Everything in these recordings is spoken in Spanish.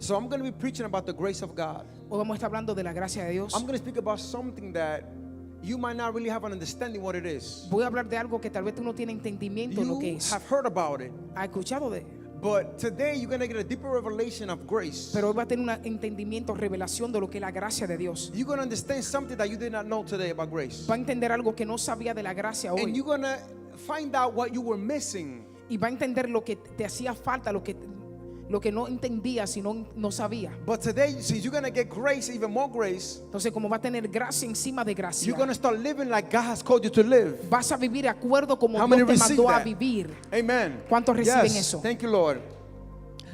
So I'm going to be preaching about the grace of God. Hoy vamos a estar hablando de la gracia de Dios. I'm going to speak about something that you might not really have an understanding what it is. Voy a hablar de algo que tal vez tú no tienes entendimiento de lo que You es. have heard about it, ¿Has escuchado de? but today you're going to get a deeper revelation of grace. Pero hoy va a tener un entendimiento, revelación de lo que es la gracia de Dios. You're going to understand something that you did not know today about grace. Va a entender algo que no sabía de la gracia hoy. And you're going to find out what you were missing. Y va a entender lo que te hacía falta, lo que no entendía, si no sabía. But today, since you're going to get grace, even more grace, Entonces, como va a tener gracia encima de gracia, you're going to start living like God has called you to live. vas a vivir de acuerdo como How many Dios te receive mandó a that? vivir. Amen. ¿Cuántos reciben Yes. eso? Thank you, Lord.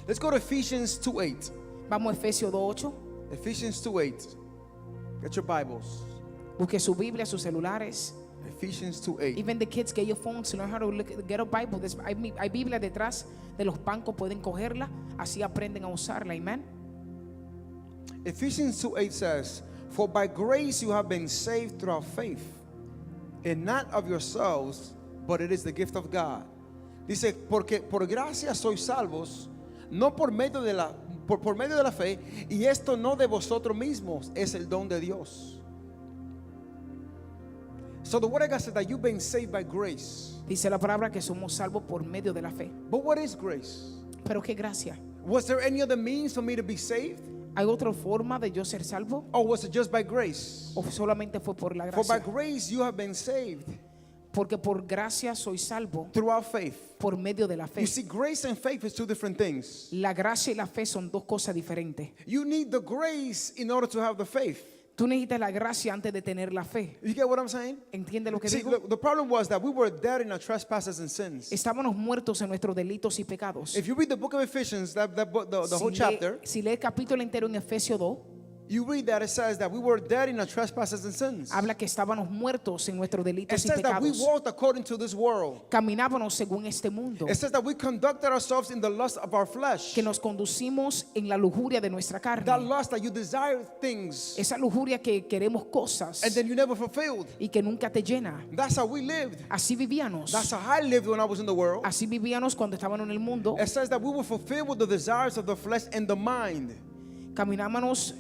Let's go to Ephesians 2:8. Vamos a Efesios 2:8. Ephesians 2:8. Get your Bibles. Busque su Biblia, sus celulares. Ephesians 2:8. Even the kids, get your phones to learn how to get a Bible. Hay Biblia detrás de los bancos, pueden cogerla, así aprenden a usarla. Amen. Ephesians 2:8 says, "For by grace you have been saved through faith, and not of yourselves, but it is the gift of God." Dice, porque por gracia sois salvos, no por medio de la fe, y esto no de vosotros mismos, es el don de Dios. So the word of God says that you've been saved by grace. Dice la palabra que somos salvos por medio de la fe. But what is grace? Pero qué gracia. Was there any other means for me to be saved? ¿Hay otra forma de yo ser salvo? Or was it just by grace? ¿O solamente fue por la For by gracia? grace you have been saved Porque por gracia soy salvo throughout faith. por medio de la fe. You see, grace and faith is two different things. La gracia y la fe son dos cosas diferentes. You need the grace in order to have the faith. Tú necesitas la gracia antes de tener la fe. You get what I'm saying? ¿Entiende lo que See, digo? the problem was that we were dead in our trespasses and sins. Estábamos muertos en nuestros delitos y pecados. If you read the book of Ephesians, the whole chapter, Si lee el capítulo entero en Efesios 2, you read that it says that we were dead in our trespasses and sins. habla que estábamos muertos en nuestros It delitos y says that we pecados. walked according to this world. Caminábamos según este mundo. It says that we conducted ourselves in the lust of our flesh. Que nos conducimos en la lujuria de nuestra That carne. lust that you desire things Esa lujuria que queremos cosas and then you never fulfilled. y que nunca te llena. That's how we lived. Así vivíamos. That's how I lived when I was in the world. Así vivíamos cuando estábamos en el mundo. It says that we were fulfilled with the desires of the flesh and the mind. Caminábamos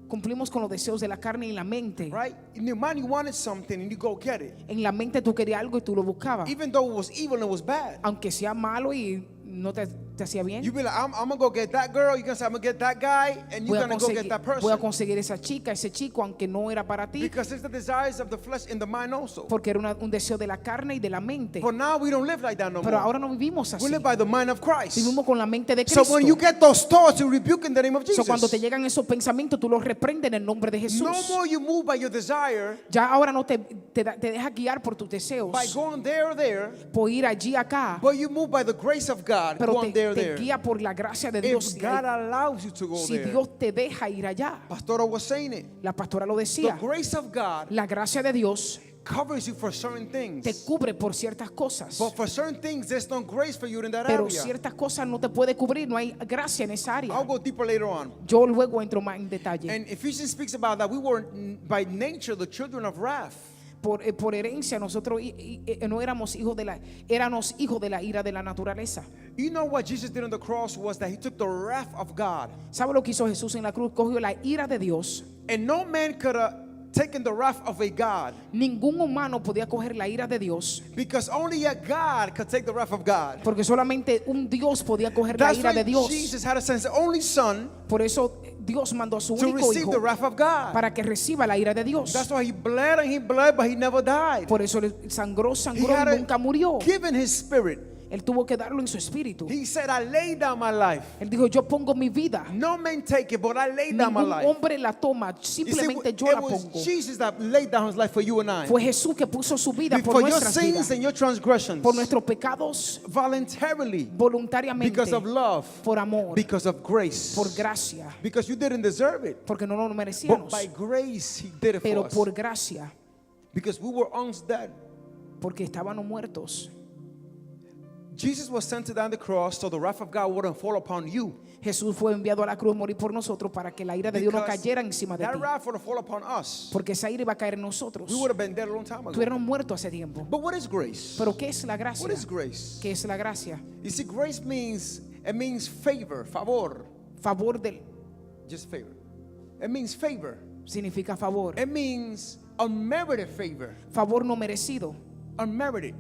cumplimos con los deseos de la carne y la mente. Right? In your mind you wanted something and you go get it. En la mente tú querías algo y tú lo buscabas. Even though it was evil and it was bad. Aunque sea malo y no te hacía bien. You be like, I'm gonna go get that girl. You're gonna say, I'm gonna get that guy, and you're gonna go get that Voy a person. conseguir esa chica, ese chico, aunque no era para ti. Because it's the desires of the flesh and the mind also. Porque era un deseo de la carne y de la mente. But now we don't live like that no Pero more. ahora no vivimos We así. live by the mind of Christ. Vivimos con la mente de So Cristo. when you get those thoughts, you rebuke in the name of So, cuando te Jesus. llegan esos pensamientos, tú los reprendes en el nombre de Jesús. No more you move by your desire, Ya ahora no te dejas guiar por tus deseos, by going there or there, por ir allí acá, but you move by the grace of God, pero going there or te there. guía por la gracia de Dios. If God allows you to go Si there. Dios te deja ir allá. Pastora was saying it. La pastora lo The decía. grace of God La gracia de Dios covers you for certain te things. cubre por ciertas cosas. But for certain things, there's no grace for you in that Pero area. ciertas cosas no te puede cubrir, no hay gracia en esa área. I'll go deeper later on. Yo luego entro más en detalle. And Ephesians speaks about that we were by nature the children of wrath. Por herencia nosotros no éramos hijos de la ira de la naturaleza. You know what Jesus did on the cross was that he took the wrath of God. ¿Sabe lo que hizo Jesús en la cruz? Cogió la ira de Dios. And no man could have taken the wrath of a God. Ningún humano podía coger la ira de Dios, Because only a God could take the wrath of God. porque solamente un Dios podía coger la That's ira why de Dios. Jesus had to send his only son Por eso Dios mandó a su to único receive the hijo wrath of God. para que reciba la ira de Dios. That's why he bled and he bled, but he never died. Por eso sangró He had y nunca murió. given his spirit. Él tuvo que darlo en su espíritu. He said, I laid down my life. Él dijo, yo pongo mi vida. No man take it, but I laid down my Ningún life. hombre la toma, You see, simplemente yo it la was pongo. Jesus that laid down his life for you and I. Fue Jesús que puso su vida por For your nuestras sins vidas, and your transgressions. por nuestros pecados, Voluntarily. voluntariamente, Because of love. por amor, Because of grace. por gracia, Because you didn't deserve it. porque no lo But merecíamos, by grace he did it for pero us. por gracia, Because we were once dead. porque estábamos muertos. Jesus was sent to down the cross so the wrath of God wouldn't fall upon you. Jesús fue enviado a la cruz a morir por nosotros para que la ira de Dios no Because cayera encima de that ti, wrath would have fallen upon us. porque esa ira iba a caer en nosotros. We would have been dead a long time ago. Tuviéramos muerto hace tiempo. But what is grace? Pero ¿qué es la gracia? What is grace? ¿Qué es la gracia? You see, grace means It means favor, favor. Favor del Just favor. It means favor. significa favor. It means unmerited favor. Favor no merecido. Unmerited.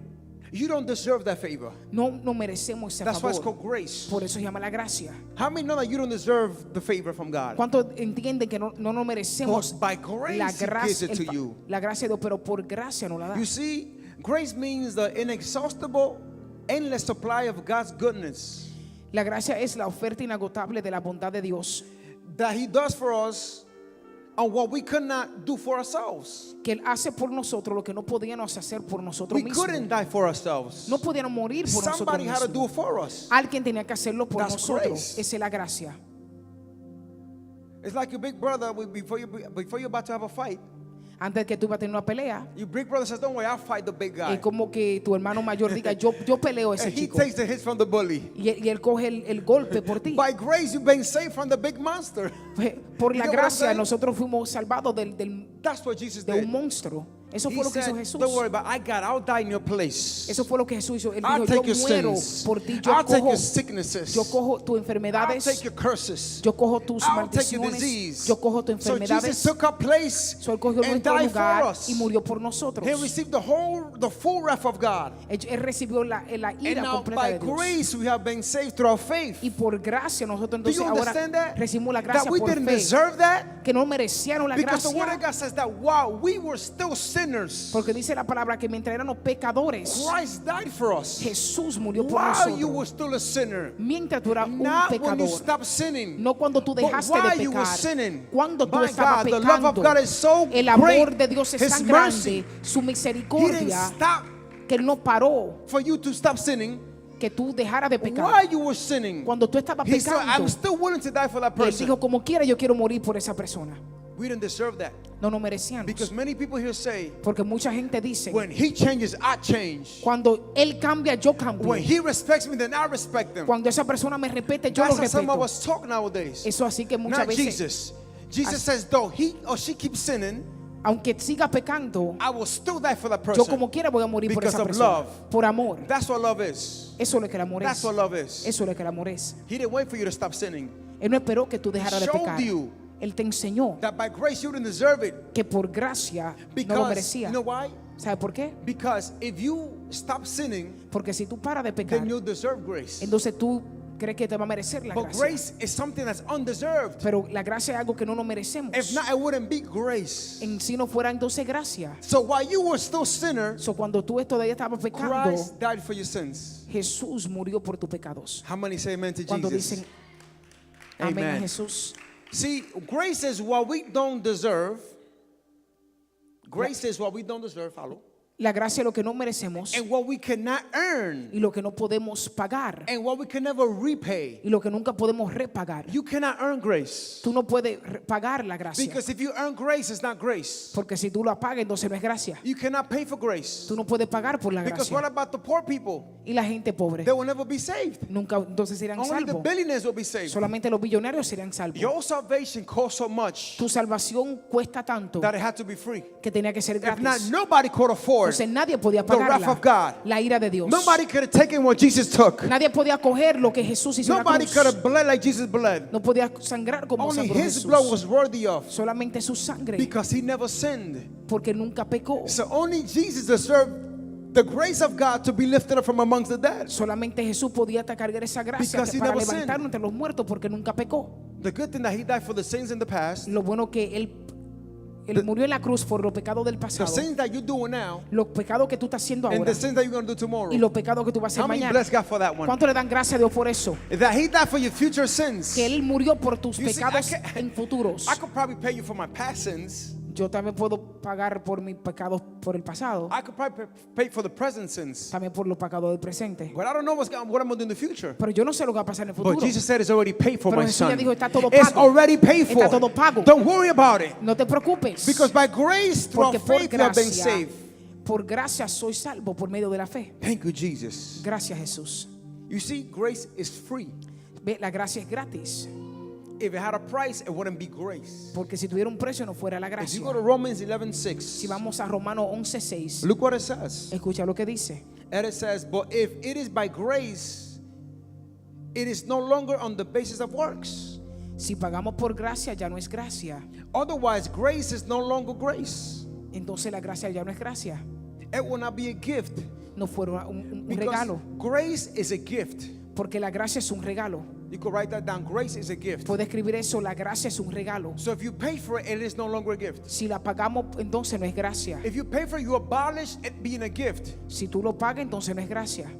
You don't deserve that favor. No merecemos ese That's why it's favor. called grace. Por eso se llama la gracia. How many know that you don't deserve the favor from God? ¿Cuántos entienden que no merecemos But by grace la He gives gracia, it to you. la gracia de Dios, pero por gracia no la da? You see, grace means the inexhaustible, endless supply of God's goodness La gracia es la oferta inagotable de la bondad de Dios that He does for us and what we could not do for ourselves. que Él hace por nosotros lo que no podíamos hacer por nosotros We mismos. couldn't die for ourselves. No podíamos morir por nosotros Somebody had to do mismos. it for us. Alguien tenía que hacerlo por That's nosotros. grace. Esa es la gracia. It's like your big brother before you're about to have a fight. Antes que tú ibas a tener una pelea, Your big brother says, "Don't worry, I'll fight the big guy." es como que tu hermano mayor diga, yo peleo a ese And he chico. takes the hits from the bully. Y él coge el golpe por ti. By grace, you've been saved from the big monster. Por la You get what I'm gracia saying? nosotros fuimos salvados That's what Jesus de did. un monstruo. Eso He fue lo que hizo said, Jesús. "Don't worry, but I'll die in your place. Eso fue lo que Jesús hizo. Él I'll dijo, take your yo muero sins. por ti. Yo I'll take cojo, your sicknesses. yo cojo tus I'll enfermedades. take your curses. Yo cojo tus I'll take your maldiciones. disease." Yo cojo tus So Jesus enfermedades. took our place So, él cogió and nuestro died for lugar us. y murió por nosotros. He received the full wrath of God. Él recibió la And ira now completa by de Dios. grace we have been saved through our faith. Y por gracia nosotros Do entonces you ahora understand that? recibimos la That gracia we por didn't fe. deserve that? Que no merecieron la Because the word of gracia. God says that while we were still sinners, Porque dice la palabra que mientras éramos pecadores, Christ died for us. Jesús murió por While you were nosotros. still a sinner. Mientras tú eras un Not when you pecador. stopped sinning. No cuando tú But dejaste while de you were pecar. sinning, Cuando tú my estabas God, the love of pecando. God is so El amor great. de Dios es His tan mercy. grande. Su He didn't misericordia. stop Que Él no paró. for you to stop sinning. Que tú dejaras de pecar. While you were sinning, Cuando tú estabas He said, pecando. I'm still willing to die for that Y Él person. dijo, como quiera yo quiero morir por esa persona. We didn't deserve that. No nos merecíamos. Because many people here say, Porque mucha gente dice, when He changes, I change. cuando Él cambia, yo cambio. When He respects me, then I respect Him. Cuando esa persona me respete, yo lo That's how some of respeto. us talk nowadays. Eso así que muchas Not veces, Jesus. Jesus says, though he or she keeps sinning, aunque siga pecando, I will still die for that yo person. como quiera voy a morir por Because esa of persona. love. Por amor. That's what love is. Eso es lo que el amor That's es. what love is. Eso es lo que el amor es. He didn't wait for you to stop sinning. Él no esperó que tú dejaras de Showed pecar. you Él te enseñó that by grace you didn't deserve it. que por gracia no lo Because, merecía. you know why? ¿Sabe por qué? Because if you stop sinning, Porque si tú paras de pecar, then you'll deserve grace. entonces tú crees que te va a merecer la But gracia. grace is something that's undeserved. Pero la gracia es algo que no nos merecemos. If not, it wouldn't be grace. En sí no fuera entonces gracia. So while you were still sinner, So, cuando tú todavía estabas pecando, Christ died for your sins. Jesús murió por tus pecados. How many say amen to Cuando Jesus? dicen amén a Amen. Jesús. See, grace is what we don't deserve. Grace is what we don't deserve, follow. La gracia es lo que no merecemos And what we cannot earn. y lo que no podemos pagar And what we can never repay. y lo que nunca podemos repagar. You cannot earn grace. Tú no puedes pagar la gracia. Because if you earn grace, it's not grace. Porque si tú la pagas, entonces no es gracia. You cannot pay for grace. Tú no puedes pagar por la Because what gracia. about the poor people? Y la gente pobre They will never be saved. nunca entonces serán Only the salvos. billionaires will be saved. Solamente los billonarios serán salvos. Your salvation costs so much Tu salvación cuesta tanto that it had to be free. que tenía que ser If not, gratis. nobody could afford. Entonces nadie podía the wrath of pagarla. God. La ira de Dios. Nobody could have taken what Jesus took. Nadie podía coger lo que Jesús hizo en la Nobody cruz. could have bled like Jesus bled. No podía sangrar como Only sangró His Jesús. blood was worthy of. Solamente su sangre, Because He never sinned. porque nunca pecó. So only Jesus deserved the grace of God to be lifted up from amongst the dead. Solamente Jesús podía cargar esa gracia Because he para never levantarnos entre los muertos, porque nunca pecó. The good thing that He died for the sins in the past. Lo bueno que él murió en la cruz por los pecados del The pasado, sins that you're doing now. los pecados que tú estás haciendo And ahora the sins that you're going to do tomorrow. y los pecados que tú vas a How hacer many mañana. bless God for that one? ¿Cuánto le dan gracias a Dios por eso? That He died for your future sins. Que Él murió por tus You see, pecados I can't- en futuros. I could probably pay you for my past sins. Yo también puedo pagar por mis pecados por el pasado, I could probably pay for the present sins. también por los pecados del presente. But I don't know what I'm going to do in the future. Pero yo no sé lo que va a pasar en el futuro. But Jesus said it's already paid for, Pero my Jesús ya son. dijo, está todo It's pago. already paid for. Está todo pago. Don't worry about it. No te preocupes, Because by grace, through our porque por faith, you have been gracia, saved. por gracia soy salvo por medio de la fe. Thank you, Jesus. Gracias, Jesús. You see, grace is free. Ve, la gracia es gratis, If it had a price, it wouldn't be grace. porque si tuviera un precio no fuera la If you gracia. go to Romans Si 11:6, vamos a Romanos 11:6, look what it says. escucha lo que dice. And it says, but if it is by grace, it is no longer on the basis of works. Si pagamos por gracia, ya no es gracia. Otherwise, grace is no longer grace. Entonces la gracia ya no es gracia. It will not be a gift. No fue un Because regalo. grace is a gift. Porque la gracia es un regalo. You could write that down. Grace is a gift. Puede escribir eso, la gracia es un regalo. So if you pay for it, it is no longer a gift. Si la pagamos, entonces no es gracia. If you pay for it, you abolish it being a gift. Si tú lo pagas, entonces no es gracia.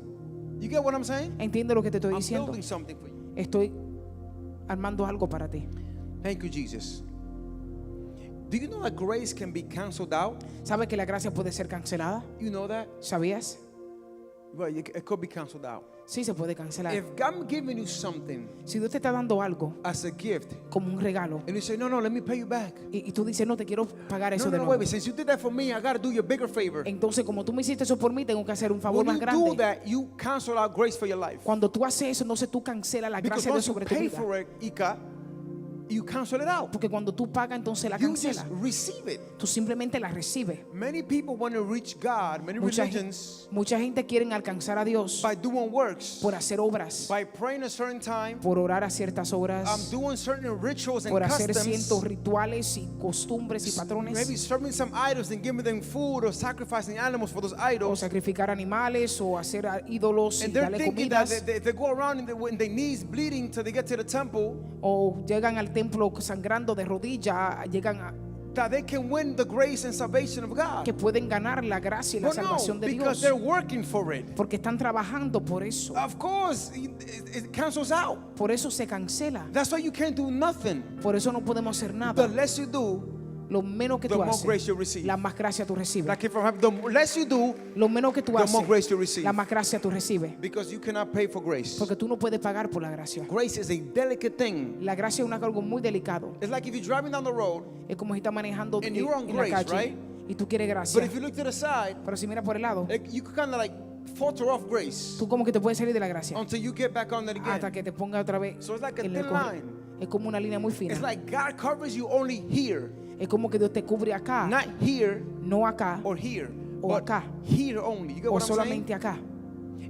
You get what I'm saying? ¿Entiendes lo que te estoy I'm diciendo? building something for you. Estoy armando algo para ti. Thank you, Jesus. Do you know that grace can be canceled out? ¿Sabes que la gracia puede ser cancelada? You know that? ¿Sabías? Well, it could be canceled out. Sí, se puede cancelar. If I'm giving you something Si Dios te está dando algo as a gift, como un regalo and you say, no, let me pay you back. y tú dices, no, te quiero pagar eso No, de no, nuevo. wait, since you did that for me, I got to do you a bigger favor. Entonces, como tú me hiciste eso por mí, tengo que hacer un favor When más you do grande. that, you cancel out grace for your life. Cuando tú haces eso, entonces tú cancelas la Because gracia de Dios once you sobre tu pay vida. for it, Ika, you cancel it out. Porque cuando tú pagas, entonces la You just cancelas. receive it. Tú simplemente la recibes. Many people want to reach God, many religions, Mucha gente quiere alcanzar a Dios by doing works, por hacer obras, by praying a certain time, por orar a ciertas horas, doing certain rituals and por hacer customs, ciertos rituales y costumbres y maybe patrones, serving some idols and giving them food or sacrificing animals for those o idols. sacrificar animales o hacer ídolos y And they're darle thinking that comidas, they go around in their knees bleeding till they get to the temple, o llegan al templo sangrando de rodillas, llegan a that they can win the grace and salvation of God. que pueden ganar la gracia y la But no, salvación de because Dios, they're working for it. porque están trabajando por eso. Of course, it cancels out. Por eso se cancela. That's why you can't do nothing. Por eso no podemos hacer The nada. less you do, Lo menos que the tú more grace haces, you receive. la más gracia tú recibes. Like the less you do, Lo menos que tú the more grace haces, you receive. la más gracia tú recibes. Because you cannot pay for grace. Porque tú no puedes pagar por la gracia. Grace is a delicate thing. La gracia es algo muy delicado. It's like if you're driving down the road, Es como si estás manejando And you're on en la grace, calle right? y tú quieres but gracia. if you look to the side, Pero si miras por el lado, you could kind of like falter off grace tú como que te puedes salir de la gracia until you get back on it hasta again. que te ponga otra vez So it's like a en el thin corre- line. Es como una línea muy fina. It's like God covers you only here, Es como que Dios te cubre acá, not here no acá, or here, O but acá. here only. You get o what I'm saying? solamente acá.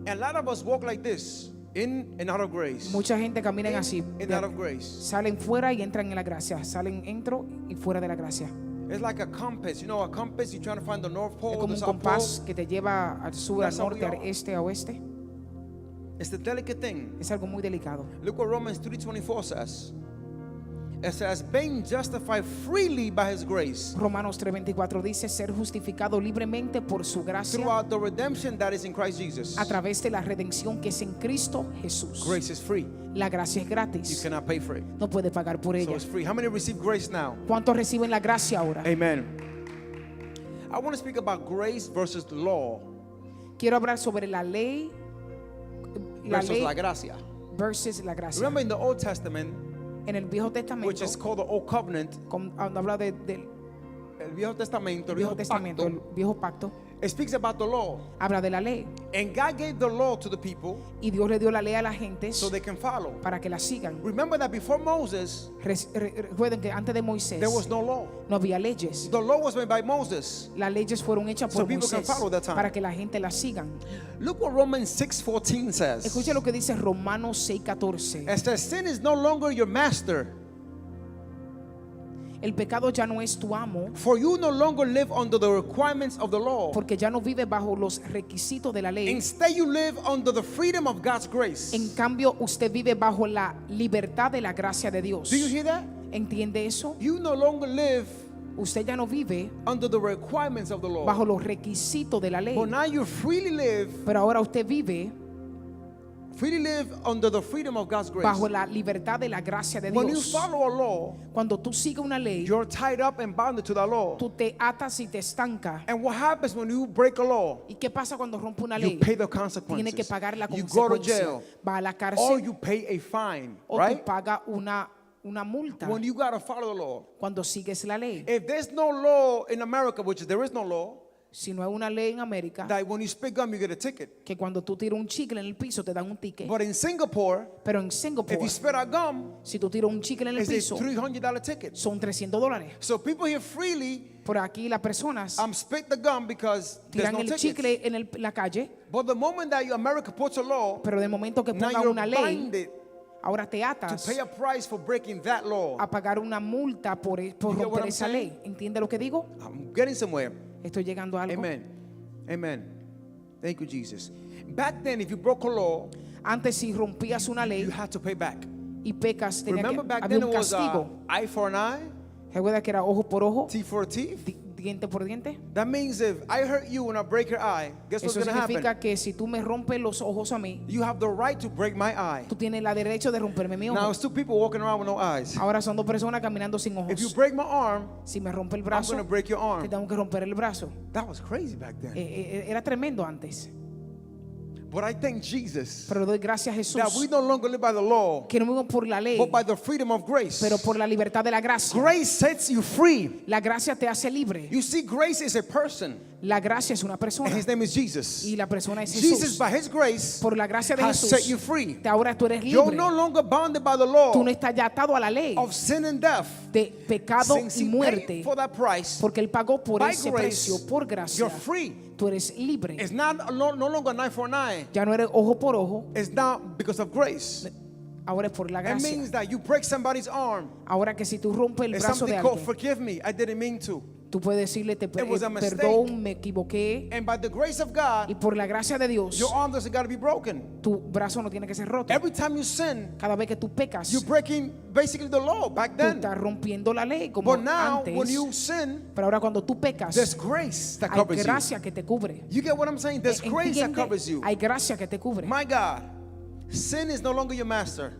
And a lot of us walk like this, in and out of grace. Mucha gente camina In así. and out of grace. Salen fuera y entran en la gracia. Salen, entro y fuera de la gracia. It's like a compass. You know, a compass, you're trying to find the North Es Pole, como the un South Pole. compás que te lleva al sur, al That's how we norte, al are. este, a oeste. It's the delicate thing. Es algo muy delicado. Look what Romans 3:24 says. It says, being justified freely by his grace Romanos 3:24 dice ser justificado libremente por su gracia throughout the redemption that is in Christ Jesus. a través de la redención que es en Cristo Jesús. Grace is free. La gracia es You gratis. cannot pay for it. No puede pagar por So ella. it's free. How many receive grace now? ¿Cuántos reciben la gracia ahora? Amen. I want to speak about grace versus the law Quiero hablar sobre la ley versus la gracia. versus la gracia. Remember in the Old Testament, En el Viejo which Testamento, is called the Old Covenant, cuando habla del el Viejo Testamento, el Viejo Viejo Testamento, el Pacto, Viejo Pacto, it speaks about the law. habla de la ley. And God gave the law to the people Y Dios le dio la ley a la gente so they can follow. para que la sigan. Remember that before Moses, Recuerden que antes de Moisés there was no law. no había leyes. The law was made by Moses. Las leyes fueron hechas So por people can Moisés follow that time. para que la gente las sigan. Look what Romans 6:14 says. Escucha lo que dice Romanos 6:14. It says, sin is no longer your master, El pecado ya no es tu amo, for you no longer live under the requirements of the law. porque ya no vive bajo los requisitos de la ley. Instead, you live under the freedom of God's grace. En cambio, usted vive bajo la libertad de la gracia de Dios. Do you hear that? ¿Entiende eso? You no longer live Usted ya no vive under the requirements of the law, bajo los requisitos de la ley, but now you freely live pero ahora usted vive under the freedom of God's grace. bajo la libertad de la gracia de When you Dios. follow a law, Cuando tú sigues una ley, you're tied up and bounded to that law. tú te atas y te estancas. And what happens when you break a law? ¿Y qué pasa cuando rompe una You ley? pay the Tiene que consequences. pagar la You go to consecuencia. jail, Va a la or cárcel you pay a fine, o tú right? pagas una multa When you gotta follow the law. cuando sigues la ley. If there's no law in America, which there is no law, Si no hay una ley en América that when you spit gum, you get a ticket. que cuando tú tiras un chicle en el piso te dan un ticket, But in Singapore, pero en if Singapore, you spit out gum, si tú tiras un chicle en el it's a piso, $300 ticket. son $300. So people here freely Por aquí las personas spit the gum because there's tiran no el tickets. chicle en la calle, But the moment that America puts a law, pero del momento que now pongan you're una ley, binded ahora te to atas pay a price for breaking that law. a pagar una multa por You get what romper I'm esa saying? ley. ¿Entiende lo que digo? I'm getting somewhere. Estoy llegando a algo. Amen. Amen. Thank you, Jesus. Back then, if you broke a law, Antes, si rompías una ley you had to pay back. y pecas, Remember back había then un it was castigo. eye for an eye, ¿Recuerda que era ojo por ojo, teeth for a teeth? diente por diente? That means if I hurt you and I break your eye, guess what's Eso going to happen? significa que si tú me rompes los ojos a mí, You have the right to break my eye. tú tienes el derecho de romperme mi Now, ojo. it's two people walking around with no eyes. Ahora son dos personas caminando sin If you ojos. break my arm, Si me rompe el I'm brazo, going to break your te arm. tengo que romper el brazo. That was crazy back then. Era tremendo antes. But I thank Jesus Pero doy gracias a Jesús that we no longer live by the law, que no vivo por la ley, but by the freedom of grace. pero por la libertad de la gracia. Grace sets you free. La gracia te hace libre. You see, grace is a person, La gracia es una and persona his name is Jesus. y la persona es Jesus, Jesús. by his grace, Por la gracia de has set you Jesús, free. ahora tú eres You're libre. no longer bounded by the Tú law no estás ya atado a la ley of sin and death. de pecado Since y he muerte, paid for that price, porque Él pagó por by ese grace, precio, por gracia. you're free. Tú eres libre. It's not no longer an eye for an eye. Ya no eres ojo por ojo, It's now because of grace. ahora es por la It gracia. means that you break somebody's arm. Ahora que si tú rompes el It's brazo de something called alguien, forgive me. I didn't mean to. tú puedes decirle, It was a mistake. perdón, me equivoqué. And by the grace of Y God, por la gracia de Dios, your arm doesn't got to be broken. tu brazo no tiene que ser roto. Every time you sin, Cada vez que tú pecas, you're breaking basically the law back tú then. estás rompiendo la ley como But now, antes. when you sin, Pero ahora cuando tú pecas, there's grace that hay covers you. gracia que te cubre. You get what I'm saying? There's grace that ¿Entiende? covers you. Hay gracia que te cubre. My God, sin is no longer your master.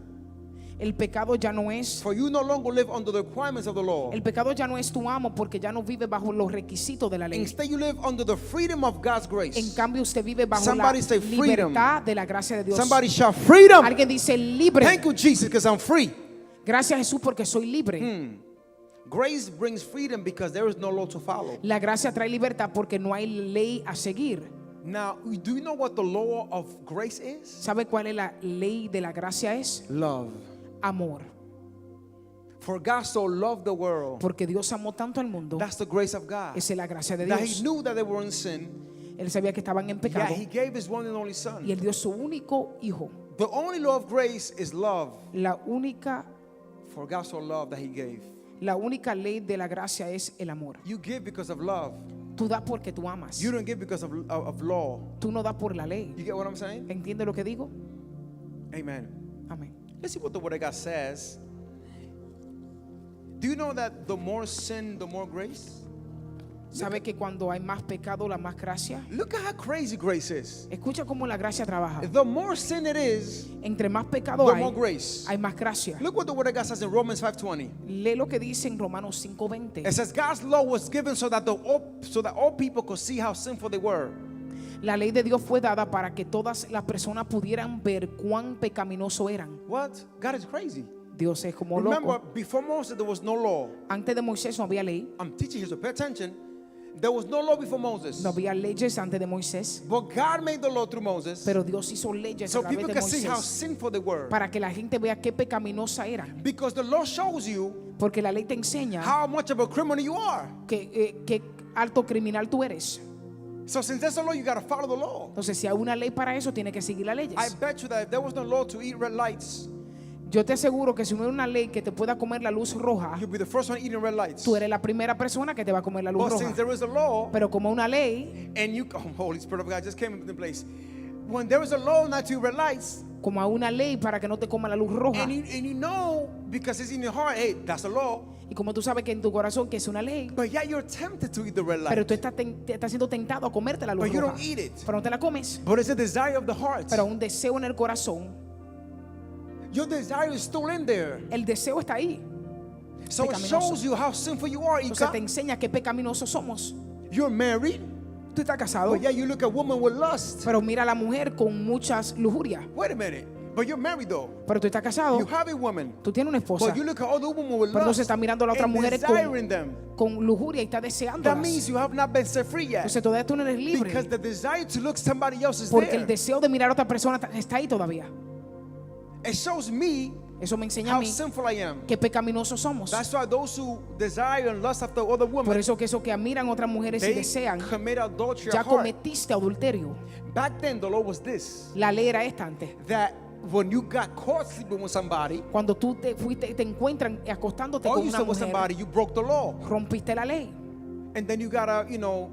El pecado ya no es. For you no longer live under the requirements of the law. El pecado ya no es tu amo porque ya no vive bajo los requisitos de la ley. Instead, you live under the freedom of God's En grace. cambio, usted vive bajo Somebody la say freedom. libertad de la gracia de Dios. Somebody shout freedom. Alguien dice libre. Thank you, Jesus, because I'm free. Gracias Jesús porque soy libre. Grace brings freedom because there is no law to follow. La gracia trae libertad porque no hay ley a seguir. Now, do you know what the law of grace is? ¿Sabe cuál es la ley de la gracia? Es Love. amor. For God so loved the world. Porque Dios amó tanto al mundo. That's the grace of God. Esa es la gracia de That He Dios. knew that they were in sin. Él sabía que estaban en Yeah, pecado He gave His one and only y Son. Él dio su único hijo. The only law of grace is love. La única For God so loved that He gave. ley de la gracia es el amor. You give because of love. Tú das porque tú amas. You don't give because of law. Tú no das por la ley. You get what I'm saying? ¿Entiende lo que digo? Amen. Amén. Let's see what the Word of God says. Do you know that the more sin, the more grace? ¿Sabe que cuando hay más pecado, la más gracia? Look at how crazy grace is. Escucha cómo la gracia trabaja. The more sin it is, Entre más pecado the more grace. hay más gracia. Look what the Word of God says in Romans 5:20. Lee lo que dice en Romanos 5:20. It says God's law was given so that all people could see how sinful they were. La ley de Dios fue dada para que todas las personas pudieran ver cuán pecaminoso eran. What? God is crazy. Dios es como Remember, loco. before Moses there was no law. Antes de Moisés no había ley. I'm teaching you, so pay attention. There was no law before Moses. No había leyes antes de Moisés. But God made the law through Moses Pero Dios hizo leyes so a través people de could see how Moisés sinful they were. para que la gente vea qué pecaminosa eran. Because the law shows you Porque la ley te enseña how much of a criminal you are. qué alto criminal tú eres. So since there's a law, you got to follow the law. Entonces, si hay una ley para eso, tiene que seguir las leyes. I bet you that if there was no law to eat red lights, Yo te aseguro que si no hay una ley que te pueda comer la luz roja, you'll be the first one eating red lights. tú eres la primera persona que te va a comer la luz But since roja. there is a law, Pero como una ley, and you, Holy Spirit of God just came into place. When there is a law not to eat red lights, como hay una ley para que no te coma la luz roja, and you know because it's in your heart, hey, that's a law. y como tú sabes que en tu corazón que es una ley, But yet you're tempted to eat the red pero light. tú estás siendo tentado a comerte la luz But you roja, don't eat it. pero no te la comes. But it's a desire of the heart. Pero un deseo en el corazón, Your desire is still in there. el deseo está ahí. So it Pecaminoso. shows you how sinful you are. Entonces te Ika. enseña qué pecaminosos somos. You're married, Tú estás casado, but yeah, you look at woman with lust. pero mira a la mujer con muchas lujurias. Wait a minute. But you're married though. Pero tú estás casado, You have a woman. tú tienes una esposa, But you look at other women with pero entonces lust está mirando a las otras and mujeres desiring them. con lujuria y está That deseándolas. means you have not been set free yet. Entonces todavía tú no eres libre, Because the desire to look somebody else is porque el there. deseo de mirar a otra persona está ahí todavía. It shows me Eso me enseña a how mí sinful I am. qué pecaminosos somos. That's why those who desire and lust after other Por women, eso que esos que miran a otras mujeres y they desean, commit adultery ya at heart. cometiste adulterio. Back then, the law was this: La ley era esta antes. that when you got caught sleeping with somebody, Cuando tú te encuentran acostándote or con you una slept with mujer, somebody, you broke the law, rompiste la ley. and then you gotta,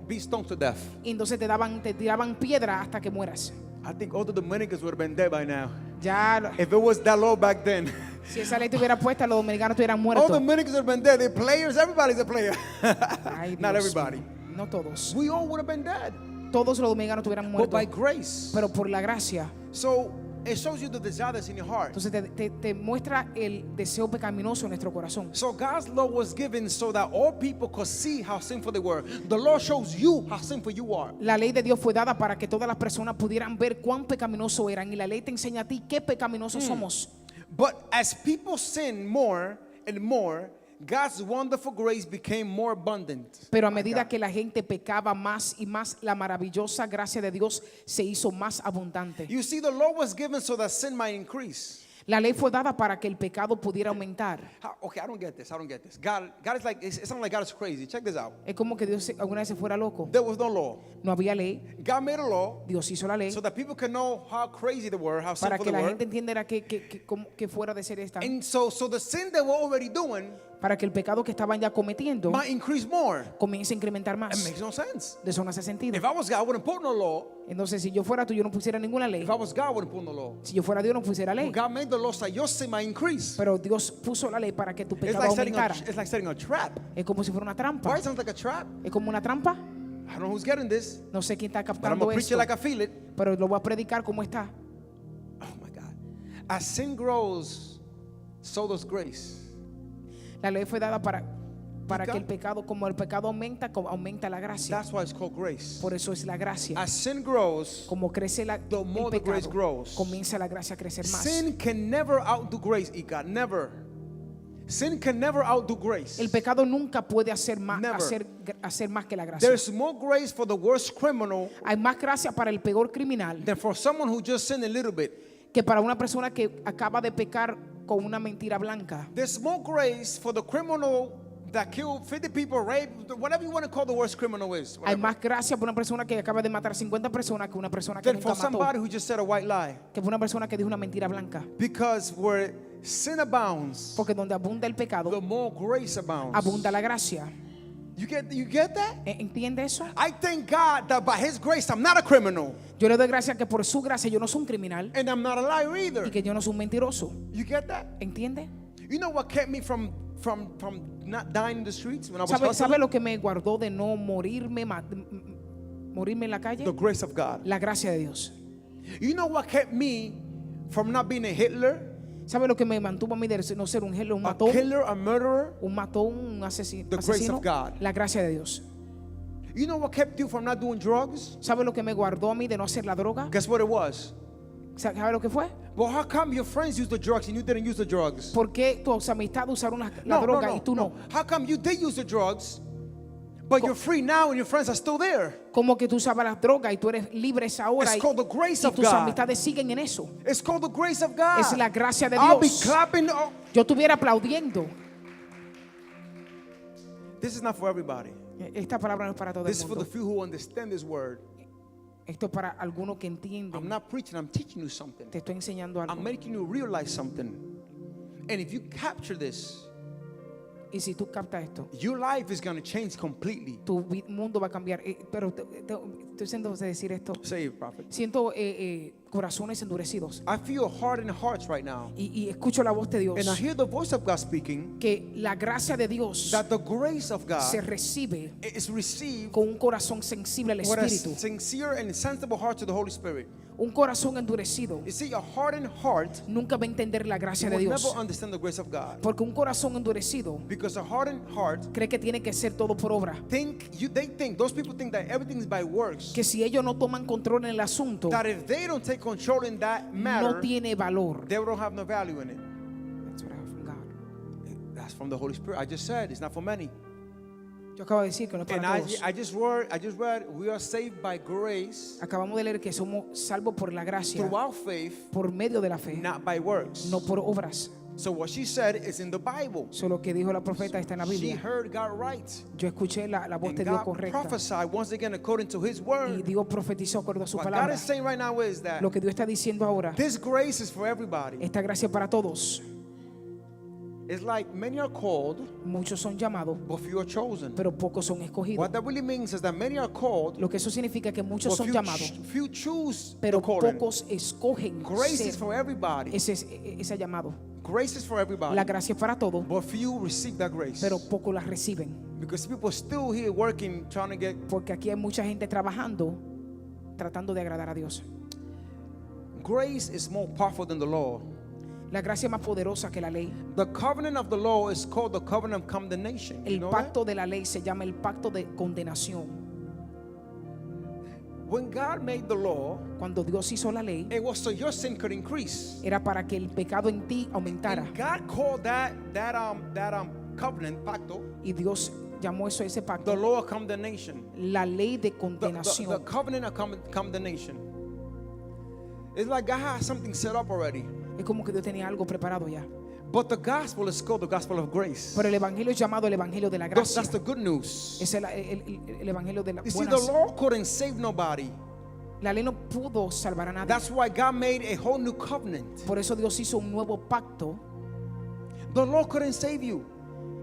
be stoned to death. Y entonces te tiraban piedra hasta que mueras. I think all the Dominicans would have been dead by now. Ya, If it was that law back then, si esa ley estuviera puesta, los dominicanos estuvieran all muertos. the Dominicans would have been dead. They're players. Everybody's a player. Ay, Not Dios everybody. mío. No todos. We all would have been dead. Todos los dominicanos estuvieran But by muertos. grace. Pero por la gracia. So it shows you the desire that's in your heart. Entonces te muestra el deseo pecaminoso en nuestro corazón. So God's law was given so that all people could see how sinful they were. The law shows you how sinful you are. La ley de Dios fue dada para que todas las personas pudieran ver cuán pecaminosos eran. Y la ley te enseña a ti qué pecaminosos somos. But as people sin more and more, God's wonderful grace became more abundant. Pero a My medida God. que la gente pecaba más y más, la maravillosa gracia de Dios se hizo más abundante. You see, the law was given so that sin might increase. La ley fue dada para que el pecado pudiera aumentar. Okay, I don't get this. I don't get this. God is like, it's not like God is crazy. Check this out. Es como que Dios alguna vez se fuera loco. There was no law. No había ley. God made a law Dios hizo la ley so that people can know how crazy they were, how para sinful que they la were. gente entendiera que fuera de ser esta. And so the sin they were already doing Para que el pecado que estaban ya cometiendo might increase more. comience a incrementar It más. makes no sense. De eso no hace sentido. If I was God, I wouldn't put no law. Entonces, si yo fuera tú, yo no pusiera ninguna ley. If I was God, I wouldn't put no law. Si yo fuera Dios, no pusiera ley. God made the law so your sin might increase. Pero Dios puso la ley para que tu It's pecado like, setting a, aumentara. it's like setting a trap. Es como si fuera una trampa. Why it sounds like a trap? Es como una trampa. I don't know who's getting this, No sé quién está but I'm captando gonna preach it esto, like I feel it. pero lo voy a predicar como está. Oh my God. As sin grows, so does grace. La ley fue dada para God- que el pecado, como el pecado aumenta, aumenta la gracia. That's why it's called grace. Por eso es la gracia. As sin grows, Como crece the el more the grace pecado, grows. comienza la gracia a crecer más. sin can never outdo grace, Ika. Never. Sin can never outdo grace. El pecado nunca puede hacer más, Never. hacer más que la gracia. There's more grace for the worst criminal Hay más gracia para el peor criminal than for someone who just sinned a little bit. que para una persona que acaba de pecar con una mentira blanca. There's more grace for the criminal that killed 50 people, raped, whatever you want to call the worst criminal is. Hay whatever, más gracia por una persona que acaba de matar 50 personas que una persona que than nunca for somebody mató. who just said a white lie. Que por una persona que dijo una mentira blanca. Because where sin abounds, Porque donde abunda el pecado, the more grace abounds. abunda la gracia. You get that? ¿Entiende eso? I thank God that by His grace I'm not a criminal Yo le doy gracias que por su gracia yo no soy un criminal and I'm not a liar either. y que yo no soy un mentiroso. You get that? ¿Entiende? You know what kept me from not dying in the streets when I was ¿Sabe hustling? lo que me guardó de no morirme en la calle? The grace of God. La gracia de Dios. You know what kept me from not being a Hitler, ¿Sabe lo que me mantuvo a mí de no ser un Hitler, un a matón? killer, a murderer? Un asesino. The grace of God. La gracia de Dios. You know what kept you from not doing drugs? ¿Sabe lo que me guardó a mí de no hacer la droga? Guess what it was? ¿Sabe lo que fue? Well, how come your friends used the drugs and you didn't use the drugs? ¿Por qué tus amistades usaron la droga y tú no? How come you did use the drugs, but you're free now and your friends are still there? Como que tú usabas las drogas y tú eres libre esa hora It's called the grace y of tus God. amistades siguen en eso. It's called the grace of God. Es la gracia de I'll be Dios. clapping. Oh, Yo estuviera aplaudiendo. this is not for everybody. Esta palabra no es para todo This el is for the mundo. few who understand this word. Esto es para algunos que I'm entienden. not preaching, I'm teaching you something. Te estoy enseñando algo. I'm making you realize something. And if you capture this, Y si tú captas esto, your life is going to change completely. tu mundo va a cambiar. Pero estoy siendo de decir esto. Say it, prophet. Siento corazones endurecidos. I feel hardened hearts right now. Y escucho la voz de Dios. And I hear the voice of God speaking Que la gracia de Dios that the grace of se God recibe is received con un corazón sensible al with a Espíritu. sincere and sensible heart to the Holy Spirit. Un corazón endurecido You see, a hardened heart nunca va a entender la gracia de will Dios. never understand the grace of God. Porque un corazón endurecido Because a hardened heart cree que tiene que ser todo por obra. those people think that everything is by works. Que si ellos no toman control en el asunto, That if they don't take controlling that no matter, tiene valor. they don't have no value in it. That's what I have from God. That's from the Holy Spirit. I just said it's not for many. Yo acabo de decir que no es And para todos. I just read, we are saved by grace Acabamos de leer que somos salvos por la gracia, through our faith, por medio de la fe, not by works. no por obras. So what she said is in the Bible. Solo que dijo la profeta está en la She Biblia. heard God right. Yo escuché la voz And de Dios God correcta. prophesied once again according to His Y word. Dios profetizó acorde a su What God palabra. is saying right now is that Lo que Dios está diciendo ahora, this grace is for everybody. esta gracia para todos. It's like many are called, Muchos son llamados, but few are chosen. pero pocos son escogidos. What that really means is that many are called, Lo que eso significa que muchos but son llamados, few choose pero the calling. pocos escogen Grace ser is for everybody. ese llamado. Grace is for everybody. La gracia es para todos, But few receive that grace. pero pocos la reciben. Because people still here working, trying to get. Porque aquí hay mucha gente trabajando, tratando de agradar a Dios. Grace is more powerful than the law. La gracia es más poderosa que la ley. The covenant of the law is called the covenant of condemnation. You El know that? pacto de la ley se llama el pacto de condenación. When God made the law, Cuando Dios hizo la ley, it was so your sin could increase. era para que el pecado en ti aumentara. And God called that covenant, pacto, Y Dios llamó eso ese the pacto law of condemnation. la ley de The condenación. covenant of condemnation. It's like God has something set up already. Es como que Dios tenía algo preparado ya. But the gospel is called the gospel of grace. Pero el evangelio es llamado el evangelio de la gracia. That's the good news. Es el evangelio de la You see, the buenas. law couldn't save nobody. La ley no pudo salvar a nadie. That's why God made a whole new covenant. Por eso Dios hizo un nuevo pacto. The law couldn't save you.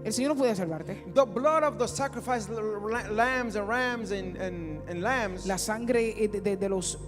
El Señor no podía salvarte. The blood of the sacrificed lambs and rams and lambs, La sangre de los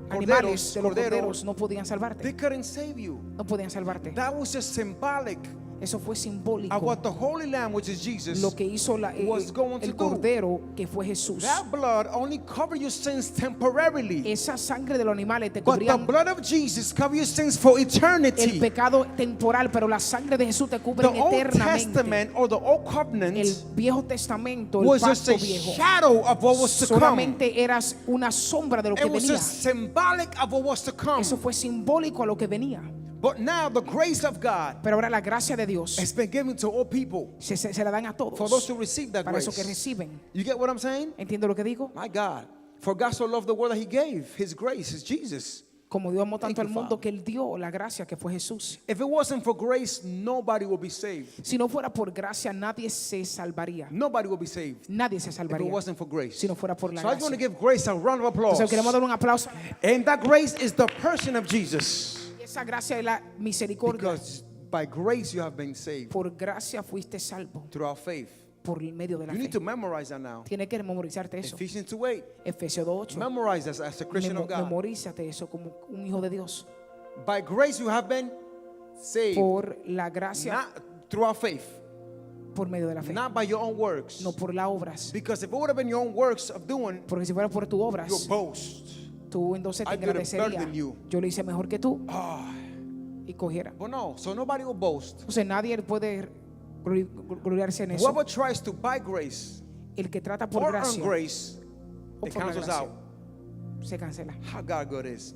animales, de los corderos, no podían salvarte. they couldn't save you. No podían salvarte. That was just symbolic Eso fue of simbólico. what the Holy Lamb, which is Jesus, Lo que hizo was going to el do. cordero que fue Jesús. That blood only covered your sins temporarily. Esa sangre de los animales te But the cubrían blood of Jesus covers your sins for el eternity. pecado temporal, pero la sangre de Jesús te cubre The Old eternamente. Testament or the Old El Covenant Viejo Testamento, el was just pacto a viejo, shadow of what was to come. solamente eras una sombra de lo que It was venía. just symbolic of what was to come. Eso fue simbólico a lo que venía. But now the grace of God Pero ahora la gracia de Dios has been given to all people se la dan a todos. for those who receive that Para eso que grace. reciben. You get what I'm saying? ¿Entiende lo que digo? My God. For God so loved the world that He gave His grace, His Jesus. Como Dios amó tanto Thank al you, mundo Father. que Él dio la gracia que fue Jesús. If it wasn't for grace, nobody would be saved. Si no fuera por gracia, nadie se salvaría. Nobody would be saved Nadie se if it salvaría wasn't for grace. si no fuera por la So I just want to gracia. give grace a round of applause. Entonces queremos dar un aplauso. And that grace is the person of Jesus. Esa gracia es la misericordia. Because by grace you have been saved Por gracia fuiste salvo through our faith. por el medio de la You fe. need to memorize that now. Tienes que memorizarte eso. Ephesians 2:8. Efesios 2:8. Memorize that as a Christian of God. Memorízate eso como un hijo de Dios. By grace you have been saved. Por la gracia, Not through our faith. por medio de la fe. Not by your own works. No por las obras. Because if it would have been your own works of doing, Porque si fuera por tus you obras, boast. tú entonces te I did it better agradecerías. than you. Yo lo hice mejor que tú Ah, y cogiera. but no, so nobody will boast. Entonces nadie puede gloriarse en eso. Whoever tries to buy grace El que trata por or earn gracia grace, o it por la cancels gracia out. se cancela. How God good is.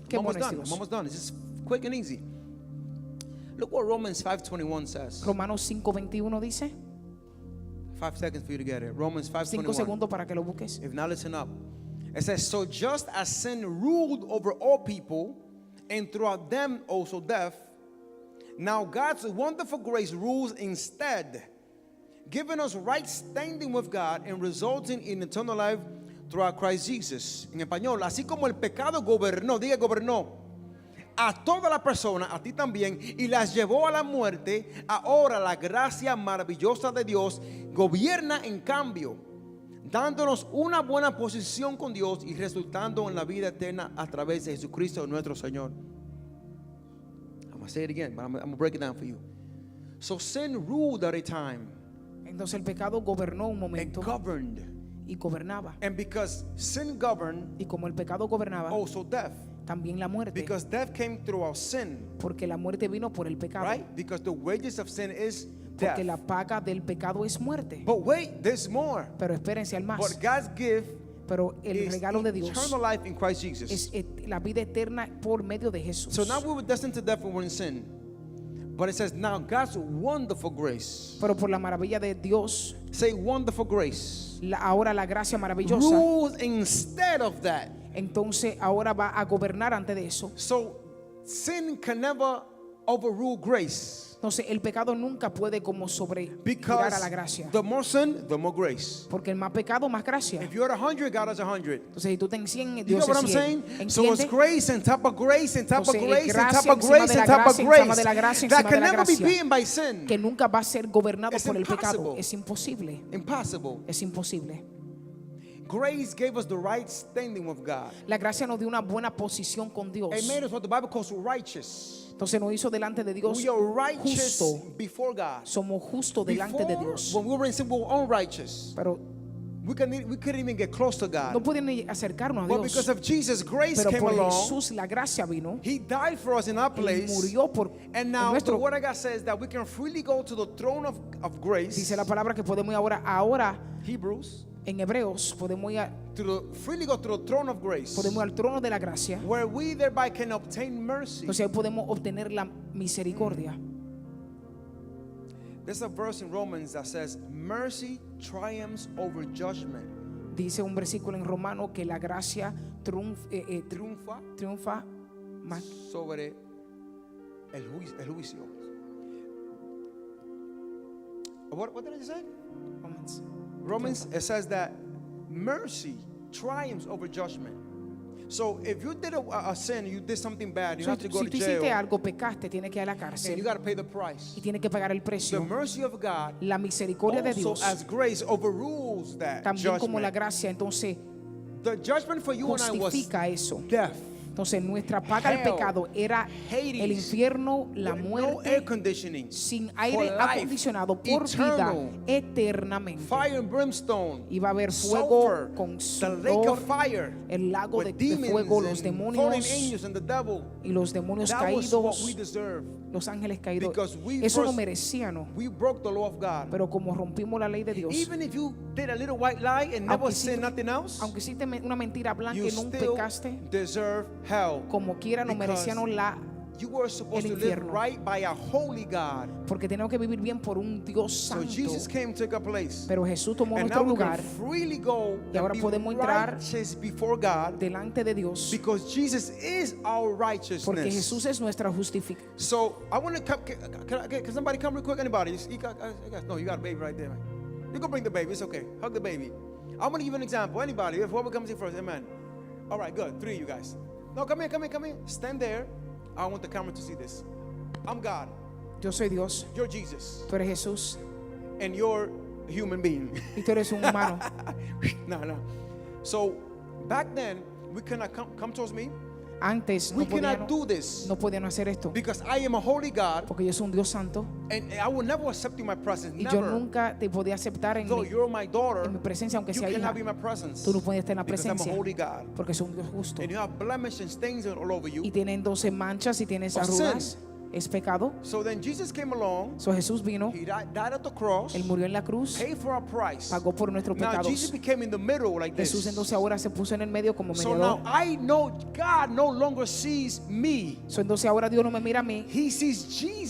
Qué I'm almost bueno es done. Dios. I'm almost done. It's just quick and easy. Look what Romans 5:21 says. Romanos 5:21 dice. 5 seconds for you to get it. Romans 5 5:21. segundos para que lo busques. If not, listen up. It says, so just as sin ruled over all people, and throughout them also death, now God's wonderful grace rules instead, giving us right standing with God and resulting in eternal life through our Christ Jesus. En español, así como el pecado gobernó, diga gobernó, a toda la persona, a ti también, y las llevó a la muerte, ahora la gracia maravillosa de Dios gobierna en cambio, dándonos una buena posición con Dios y resultando en la vida eterna a través de Jesucristo nuestro Señor. I'm going to say it again, but I'm going to break it down for you. So sin ruled at a time Entonces el pecado gobernó un and momento governed. y gobernaba. And because sin governed, Y como el pecado gobernaba, also death. también la muerte. Because death came through our sin, Porque la muerte vino por el pecado. right? Because the wages of sin is Porque death. la paga del pecado es muerte. But wait, there's more. Pero espérense al más. But God's gift Pero el is regalo de Dios eternal life in Christ Jesus. es la vida eterna por medio de Jesús. So now we were destined to death when we were in sin. But it says now God's wonderful grace. Pero por la maravilla de Dios, Say wonderful grace. ahora la gracia maravillosa, Rules instead of that. entonces ahora va a gobernar antes de eso. So sin can never overrule grace. Entonces el pecado nunca puede como sobregirar a la gracia. Because the more sin, the more grace. Porque el más pecado, más gracia. If you're at 100, God is 100. Entonces si tú estás en 100, You know Dios what es I'm 100. saying? So it's ¿Entiendes? grace and top of grace and top of Entonces, grace and gracia top of encima grace de la and top of gracia, encima de la grace gracia, that encima de can la never be gracia. beaten by sin. Que nunca va a ser gobernado It's por el pecado. impossible. Es imposible. Impossible. Es imposible. Grace gave us the right standing with God. La gracia nos dio una buena posición con Dios. It made us what the Bible calls righteous. Entonces nos hizo delante de Dios We are righteous justo. before God. Somos justos delante de Dios. When we were in sin, we were unrighteous. Pero We couldn't even get close to no God. pueden ni acercarnos a But because Dios. of Jesus, grace Pero came por along. Jesús la gracia vino. He died for us in our Él place. murió por And now the nuestro. word of God says that we can freely go to the throne of grace. Dice la palabra que podemos ir ahora Hebrews. en Hebreos podemos ir, Freely go to the throne of grace. podemos ir al trono de la gracia. Where we thereby can obtain mercy. Entonces ahí podemos obtener la misericordia. There's a verse in Romans that says, mercy triumphs over judgment. Dice un versículo en Romano que la gracia Triunfa triunfa más. sobre el juicio. What did I say? Romans, it says that mercy triumphs over judgment. So if you did a sin, you did something bad, you have to go Si to tú hiciste jail, algo, pecaste, tienes que ir a la and you cárcel got to pay the price. y tienes que pagar el The precio. mercy of God La misericordia de also Dios, as grace overrules that también como la judgment. gracia, entonces The judgment for you and I was justifica eso. death. Entonces nuestra paga del Hell, pecado era Hades, el infierno, la with no air muerte, conditioning, sin for aire life, acondicionado, por vida, eternal, eternamente. fire and brimstone, Iba a haber fuego sulfur, con the lake of sudor, fire, el lago de with demons fuego, los and fallen demonios angels and the devil. y los demonios That was what we caídos, deserve. los ángeles caídos. Because we Eso no first- merecíamos, We broke the law of God. pero como rompimos la ley de Dios, Even if you did a little white lie and never aunque said hiciste- nothing else, aunque hiciste una mentira blanca you y no still pecaste, deserve hell. como quiera no Because merecíamos you were supposed el to live infierno. right by a holy God. porque tenemos que vivir bien por un Dios So santo. Jesus came to take a place. Pero Jesús tomó And nuestro now we can lugar freely go y ahora and be podemos entrar righteous before God delante de Dios, because Jesus is our porque righteousness. Jesús es nuestra justificación. So I want to come. Can somebody come real quick? Anybody? No, you got a baby right there, man. You can bring the baby. It's okay. Hug the baby. I want to give you an example. Anybody? Whoever comes in first. Amen. All right, good. 3 of you guys. No, come here. Stand there. I want the camera to see this. I'm God. Yo soy Dios, You're Jesus. tú eres Jesús And you're a human being. y tú eres un humano. No. So back then, we cannot come towards me. Antes We cannot do this no podían hacer esto, because I am a holy God, porque yo soy un Dios santo and I will never accept you in my presence. y yo Never. nunca te podía aceptar en Though mi, you're my daughter, en mi presencia, aunque you sea hija. cannot be in my presence Tú no puedes estar en la because I'm a presencia holy God. porque soy un Dios justo. And you have blemish and stains all over you. Y tiene entonces manchas y tienes Of sin. arrugas. Es pecado. So then Jesus came along. So Jesús vino, He died at the cross, Él murió en la cruz, paid for our price. pagó por nuestros Now Jesus pecados. became in the middle like Jesús this. entonces ahora se puso en el medio como So now mediador. I know God no longer sees me. So entonces ahora Dios no me mira a mí, He sees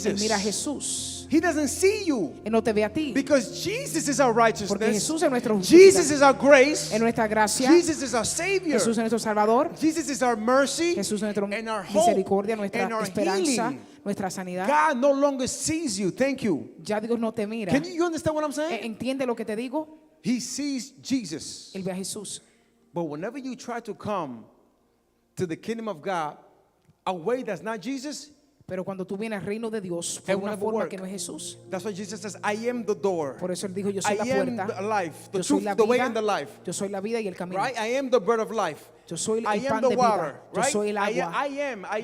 Él mira a Jesus. Jesús. He doesn't see you Él no te ve a ti, because Jesus is our porque righteousness. Jesús es nuestro Jesus justificante, is our grace. es nuestra gracia. Jesus is our Savior. Jesús es nuestro Salvador. Jesus is our mercy Jesús es nuestra and our hope misericordia, nuestra and our esperanza, healing. nuestra sanidad. God no longer sees you. Thank you. Ya Dios no te mira. Can you understand what I'm saying? ¿Entiende lo que te digo? He sees Jesus. Él ve a Jesús. But whenever you try to come to the kingdom of God a way that's not Jesus, Pero cuando tú vienes al reino de Dios It por will una never forma work. que no es Jesús. that's why Jesus says, I am the door. Por eso Él dijo, yo I soy la am puerta, the life, the yo soy truth, la the way and the vida, life. yo soy la vida y el camino. Right? I am the bread of life. Yo soy I el am pan the de water. vida, yo Right? soy el agua, I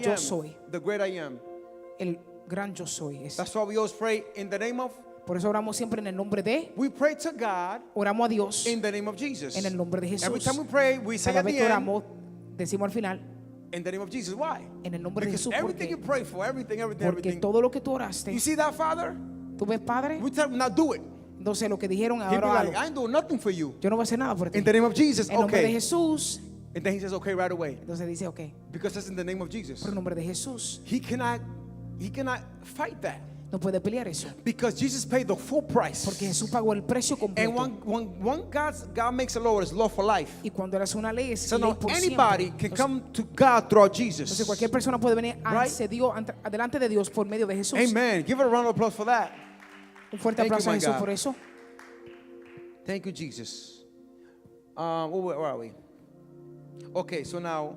yo am soy. the great I am. el gran yo soy. That's why we always pray in the name of. Por eso oramos siempre en el nombre de, We pray to God oramos a Dios in the name of Jesus. en el nombre de Every Jesús. time we pray, we say Cada at vez the que end, oramos, decimos al final, in the name of Jesus. Why? en el nombre de Because Jesús, everything you porque pray for, everything. todo lo que tú You oraste, see that, Father? tú ves, Padre, We tell him, now do it. Entonces lo que dijeron He'd be ahora, like, I ain't doing nothing for you. yo no voy a hacer nada por ti. In the name of Jesus, En nombre de okay. Jesús. And then he says, okay, right away. Entonces dice, ok, Because it's in the name of Jesus. por el nombre de Jesús. He cannot fight that. No puede pelear eso. Because Jesus paid the full price. Porque Jesús pagó el precio And completo. when God makes a law, it's law for life. Y cuando él hace una ley, es So ley now por anybody siempre. can come to God through Jesus. Entonces cualquier persona puede venir Right? adelante de Dios por medio de Jesús. Amen. Give it a round of applause for that. Un fuerte Thank you, aplauso a my Jesús God. por eso. Thank you, Jesus. Where are we? Okay, so now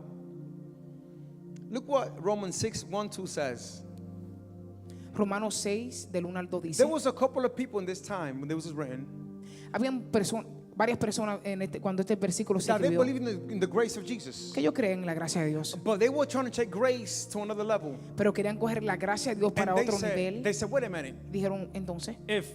look what Romans 6:1-2 says. Romanos 6, del 1 al 2 dice. There was a couple of people in this time when this was written Habían varias personas cuando este versículo se that they escribió believe in the grace of Jesus. que ellos creen en la gracia de Dios, But they were trying to take grace to another level. pero querían coger la gracia de Dios para And otro nivel. they said, wait a minute. Dijeron entonces, If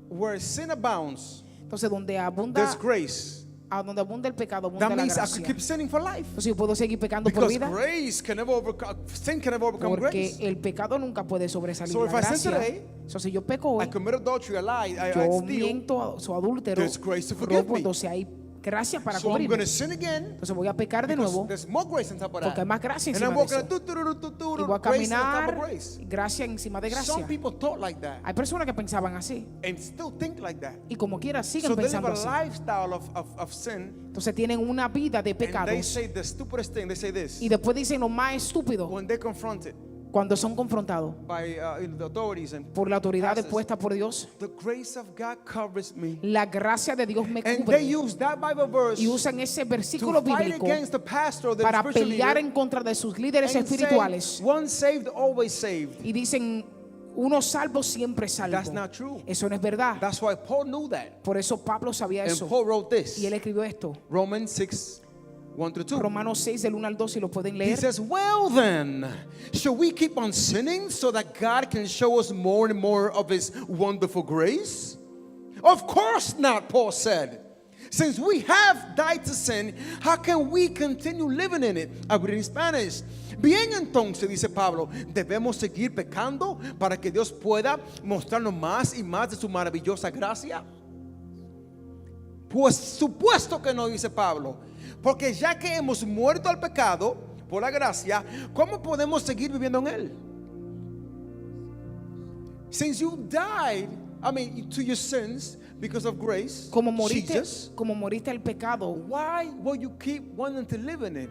where sin abounds, entonces donde abunda, there's grace. a donde abunda el pecado, abunda That la means I gracia. could keep sinning for life. Entonces yo puedo seguir pecando por Because vida, grace can never overcome, sin can never overcome porque grace. el pecado nunca puede sobresalir So la if I sin gracia. today, Entonces si yo peco I hoy, commit adultery, I lie, I yo steal. miento, soy adúltero, There's grace to forgive robo, me. entonces hay gracia para So I'm cubrirme. going to sin again. Entonces voy a pecar de Because nuevo, there's more grace on top of porque that. hay más gracia And I'm encima de walking eso. Y voy a grace on top of caminar, grace. gracia encima de Some gracia. people thought like that Hay personas que pensaban así and still think like that. y como quiera siguen So they live pensando así. a lifestyle of sin. Entonces tienen una vida de And they pecados say the stupidest thing. They say this y después dicen lo más estúpido when they're confronted cuando son confrontados by the authorities and por la autoridad pastors. puesta por Dios. The grace of God covers me. La gracia de Dios me And they cubre use that Bible verse y usan ese to versículo fight bíblico against the pastor or the para spiritual pelear leader en contra de sus líderes and say, espirituales once saved, always saved. y dicen uno salvo siempre salvo. That's not true. Eso no es verdad. That's why Paul knew that. Por eso Pablo sabía And eso Paul wrote this. y él escribió esto. Romans 6:1-2. Romanos 6 del 1 al 2 si lo pueden He leer. says, well then, shall we keep on sinning so that God can show us more and more of his wonderful grace? Of course not, Paul said. Since we have died to sin, how can we continue living in it? I read in Spanish. Bien, entonces, dice Pablo, debemos seguir pecando para que Dios pueda mostrarnos más y más de su maravillosa gracia. Pues supuesto que no, dice Pablo, porque ya que hemos muerto al pecado por la gracia, ¿cómo podemos seguir viviendo en él? Since you died, to your sins because of grace, Como Jesus, moriste al pecado, why will you keep wanting to live in it?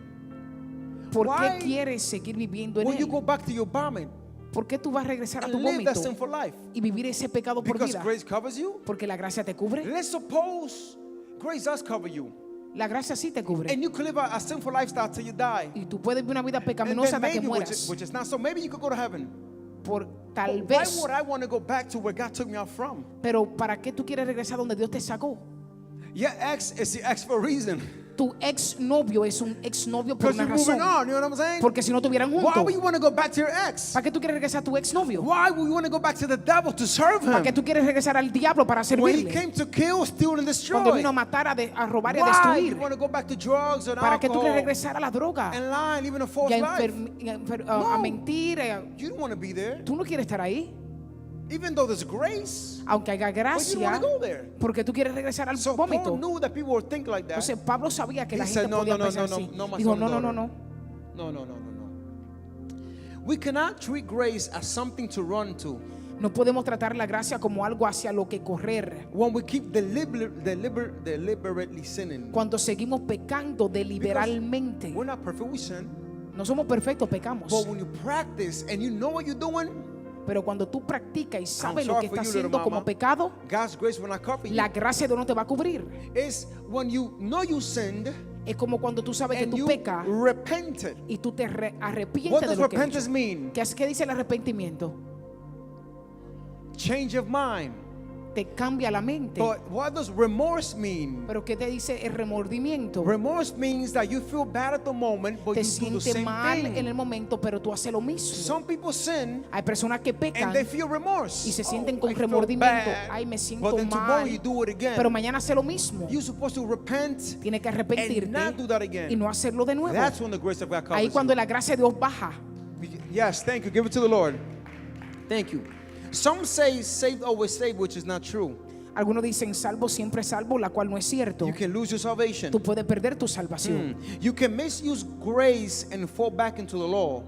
¿por Why qué quieres seguir viviendo en Will you él? go back to your vomit ¿Por qué tú vas a regresar a and tu live that vómito sinful life? y vivir ese pecado por Because vida? grace covers you. Porque la gracia te cubre. Let's suppose grace does cover you, La gracia sí te cubre. and you can live a sinful lifestyle till you die. Y tú puedes vivir una vida And pecaminosa then hasta que maybe, mueras. which is not so, maybe you could go to heaven. Por tal But why vez. would I want to go back to where God took me out from? Pero ¿para qué tú quieres regresar donde Dios te sacó? Your ex is the ex for a reason. Tu ex novio es un ex novio por Because una you're moving razón. on, you know what I'm saying? Porque si no estuvieran Why juntos. would you want to go back to your ex? ¿Para qué tú quieres regresar a tu ex novio? Why would you want to go back to the devil to serve ¿Para qué him? tú quieres regresar al diablo para When he servirle? came to kill, steal, and Cuando vino a destroy. matar, a robar y a Why destruir. you want to go back to drugs and ¿Para qué tú quieres alcohol regresar a la droga? and lie, living a false Y a, life? a No. mentir. You don't want to be there. Tú no quieres estar ahí. Even though there's grace, Aunque haya but you don't gracia, want to go there. porque tú quieres regresar al So Paul vómito. knew that people would think like that. Entonces Pablo sabía que He la said, gente no, podía no, no, pensar no, así. no, my Dijo, son, no, no, no, daughter. no. No. We cannot treat grace as something to run to. No podemos tratar la gracia como algo hacia lo que correr. When we keep deliberately sinning. Cuando seguimos pecando deliberalmente. We're not perfect, we sin. No somos perfectos, pecamos. But when you practice and you know what you're doing, Pero cuando tú practicas y sabes I'm lo que sorry for estás you, little haciendo como mama. pecado, God's grace will not cover you. la gracia de Dios no te va a cubrir. It's when you know you sinned Es como cuando tú sabes que and tú you pecas repented. y tú te What arrepientes de does lo que has repentance hecho. mean? ¿Qué dice el arrepentimiento? Change of mind. Te cambia la mente. But what does remorse mean? Pero ¿qué te dice el remordimiento? Remorse means that you feel bad at the moment, but Te you do the sientes same mal en thing. el momento, pero tú haces lo mismo. Some people sin Hay personas que pecan and they feel remorse. y se sienten con I feel remordimiento. bad. Ay, me siento But then tomorrow mal. you do it again. Pero mañana hace lo mismo. You're supposed to repent Tienes que and arrepentirte not do that again. y no hacerlo de nuevo. That's when the grace of God covers Ahí cuando you. la gracia de Dios baja. Yes, thank you. Give it to the Lord. Thank you. Some say saved always saved, which is not true. Algunos dicen salvo siempre salvo, la cual no es cierto. You can lose your salvation. Tú puedes perder tu salvación. You can misuse grace and fall back into the law.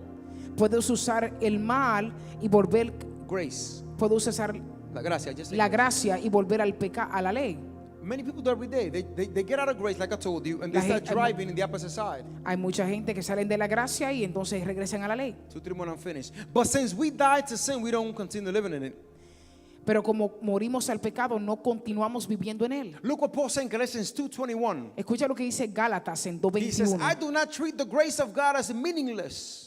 Puedes usar el mal y volver. Grace. Puedes usar La gracia. Just say la grace. gracia y volver a la ley. Many people do every day. They get out of grace, like I told you, and they La start gente- driving in the opposite side. Hay mucha gente que salen de la gracia y entonces regresan a la ley. 2, 3 more, I'm finished. But since we died to sin, we don't continue living in it. Pero como morimos al pecado, no continuamos viviendo en él. Look what Paul said in Galatians 2:21. Escucha lo que dice Gálatas en He says, 2:21. I do not treat the grace of God as meaningless.